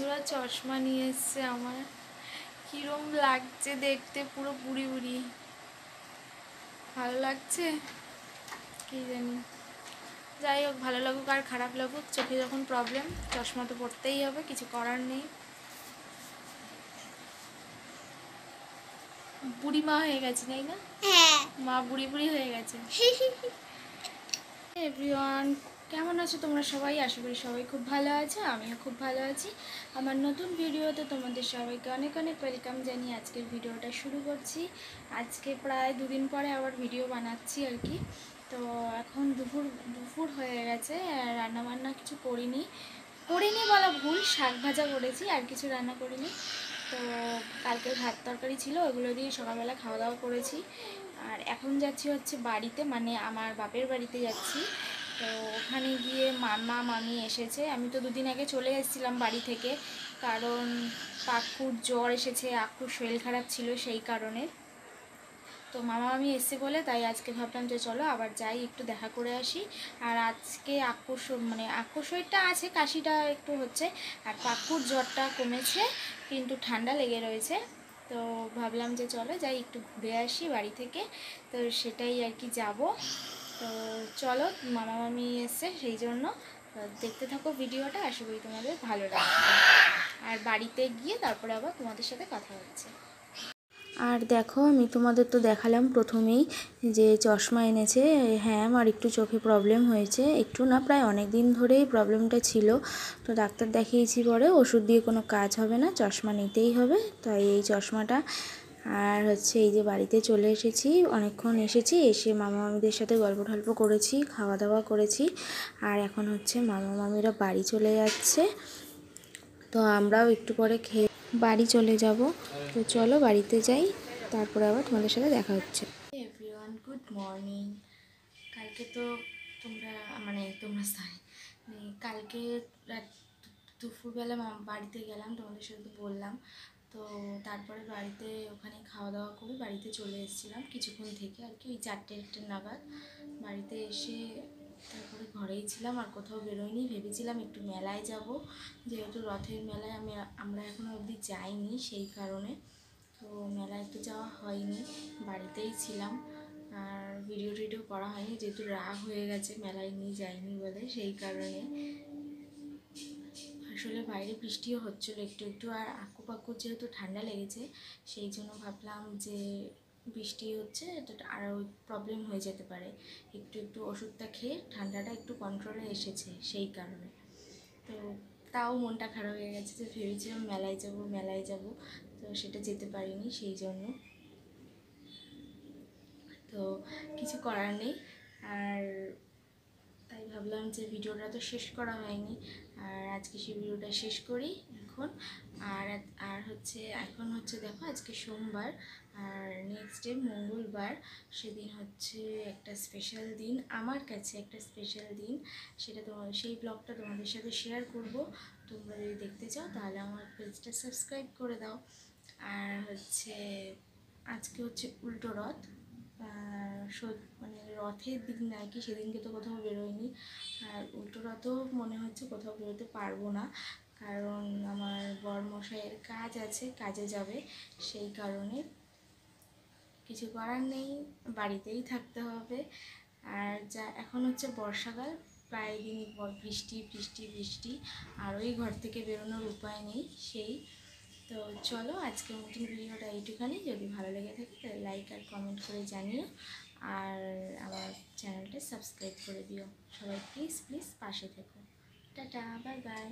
বন্ধুরা চশমা নিয়ে এসছে আমার। কিরম লাগছে দেখতে, পুরো বুড়ি বুড়ি। ভালো লাগছে কি জানি, যাই হোক, ভালো লাগুক আর খারাপ লাগুক, চোখে যখন প্রবলেম চশমা তো পড়তেই হবে, কিছু করার নেই। বুড়ি মা হয়ে গেছে তাই না? মা বুড়ি বুড়ি হয়ে গেছে। এভরিওয়ান, কেমন আছো তোমরা সবাই? আশা করি সবাই খুব ভালো আছে, আমিও খুব ভালো আছি। আমার নতুন ভিডিওতে তোমাদের সবাইকে অনেক অনেক ওয়েলকাম জানিয়ে আজকের ভিডিওটা শুরু করছি। আজকে প্রায় দুদিন পরে আবার ভিডিও বানাচ্ছি আর কি। তো এখন দুপুর হয়ে গেছে, রান্নাবান্না কিছু করিনি বলা ভুল, শাক ভাজা করেছি, আর কিছু রান্না করিনি। তো কালকে ভাত তরকারি ছিল, ওগুলো দিয়ে সকালবেলা খাওয়া দাওয়া করেছি। আর এখন যাচ্ছি হচ্ছে বাড়িতে, মানে আমার বাপের বাড়িতে যাচ্ছি। তো ওখানে গিয়ে মামা মামি এসেছে, আমি তো দুদিন আগে চলে এসেছিলাম বাড়ি থেকে, কারণ পাক্কুর জ্বর এসেছে, আক্কুর শরীর খারাপ ছিল সেই কারণে। তো মামা মামি এসে বলে তাই আজকে ভাবলাম যে চলো আবার যাই, একটু দেখা করে আসি। আর আজকে আক্কুর শরীরটা আছে, কাশিটা একটু হচ্ছে, আর পাক্কুর জ্বরটা কমেছে কিন্তু ঠান্ডা লেগে রয়েছে। তো ভাবলাম যে চলো যাই, একটু ঘুরে আসি বাড়ি থেকে। তো সেটাই আর কি যাব। তো চলো, মামা মামি এসছে সেই জন্য দেখতে থাকো ভিডিওটা, আশা করি তোমাদের ভালো লাগবে। আর বাড়িতে গিয়ে তারপরে আবার তোমাদের সাথে কথা হচ্ছে। আর দেখো, আমি তোমাদের তো দেখালাম প্রথমেই যে চশমা এনেছে। হ্যাঁ, আমার একটু চোখে প্রবলেম হয়েছে, একটু না প্রায় অনেক দিন ধরেই প্রবলেমটা ছিল। তো ডাক্তার দেখিয়েছি, পরে ওষুধ দিয়ে কোনো কাজ হবে না, চশমা নিতেই হবে, তাই এই চশমাটা। আর হচ্ছে এই যে বাড়িতে চলে এসেছি, অনেকক্ষণ এসে মামা মামিদের সাথে গল্প টল্প করেছি, খাওয়া দাওয়া করেছি। আর এখন হচ্ছে মামা মামিরা বাড়ি চলে যাচ্ছে, তো আমরাও একটু পরে খেয়ে বাড়ি চলে যাব। তো চলো বাড়িতে যাই, তারপরে আবার তোমাদের সাথে দেখা হচ্ছে। Everyone, good morning. কালকে তো তোমরা কালকে দুপুরবেলা বাড়িতে গেলাম, তোমাদের সাথে তো বললাম। তো তারপরে বাড়িতে ওখানে খাওয়া দাওয়া করে বাড়িতে চলে এসেছিলাম কিছুক্ষণ থেকে আর কি, ওই 4টে নাগাদ বাড়িতে এসে তারপরে ঘরেই ছিলাম, আর কোথাও বেরোয়নি। ভেবেছিলাম একটু মেলায় যাব, যেহেতু রথের মেলায় আমরা এখনও অবধি যাইনি সেই কারণে। তো মেলায় তো যাওয়া হয়নি, বাড়িতেই ছিলাম। আর ভিডিও টিডিও করা হয়নি, যেহেতু রাগ হয়ে গেছে মেলায় নিয়ে যাইনি বলে, সেই কারণে। আসলে বাইরে বৃষ্টিও হচ্ছিলো একটু একটু, আর আক্কু পাক্কুর যেহেতু ঠান্ডা লেগেছে, সেই জন্য ভাবলাম যে বৃষ্টি হচ্ছে তো আরও প্রবলেম হয়ে যেতে পারে, একটু একটু ওষুধটা খেয়ে ঠান্ডাটা একটু কন্ট্রোলে এসেছে সেই কারণে। তো তাও মনটা খারাপ হয়ে গেছে, যে ভেবেছিলাম মেলায় যাব, তো সেটা যেতে পারিনি সেই জন্য। তো কিছু করার নেই। আর তাই ভাবলাম যে ভিডিওটা তো শেষ করা হয়নি, আর আজকে সেই ভিডিওটা শেষ করি এখন। আর হচ্ছে এখন হচ্ছে দেখো, আজকে সোমবার, আর নেক্সট ডে মঙ্গলবার। সেদিন হচ্ছে একটা স্পেশাল দিন, আমার কাছে একটা স্পেশাল দিন, সেটা সেই ব্লগটা তোমাদের সাথে শেয়ার করব। তোমরা যদি দেখতে চাও তাহলে আমার পেজটা সাবস্ক্রাইব করে দাও। আর হচ্ছে আজকে হচ্ছে উল্টো রথ, মানে রথের দিন আর কি, সেদিনকে তো কোথাও বেরোয়নি। আর উল্টো রথও মনে হচ্ছে কোথাও বেরোতে পারবো না, কারণ আমার বরমশাইয়ের কাজ আছে, কাজে যাবে, সেই কারণে কিছু করার নেই, বাড়িতেই থাকতে হবে। আর যা এখন হচ্ছে বর্ষাকাল, প্রায় দিনই বৃষ্টি বৃষ্টি বৃষ্টি, আর ওই ঘর থেকে বেরোনোর উপায় নেই সেই। তো চলো, আজকের মতন ভিডিওটা এইটুখানি। যদি ভালো লেগে থাকে তাহলে লাইক আর কমেন্ট করে জানিও, আর আমার চ্যানেলটা সাবস্ক্রাইব করে দিও। সবাই প্লিজ প্লিজ পাশে থেকো। Tata, bye bye.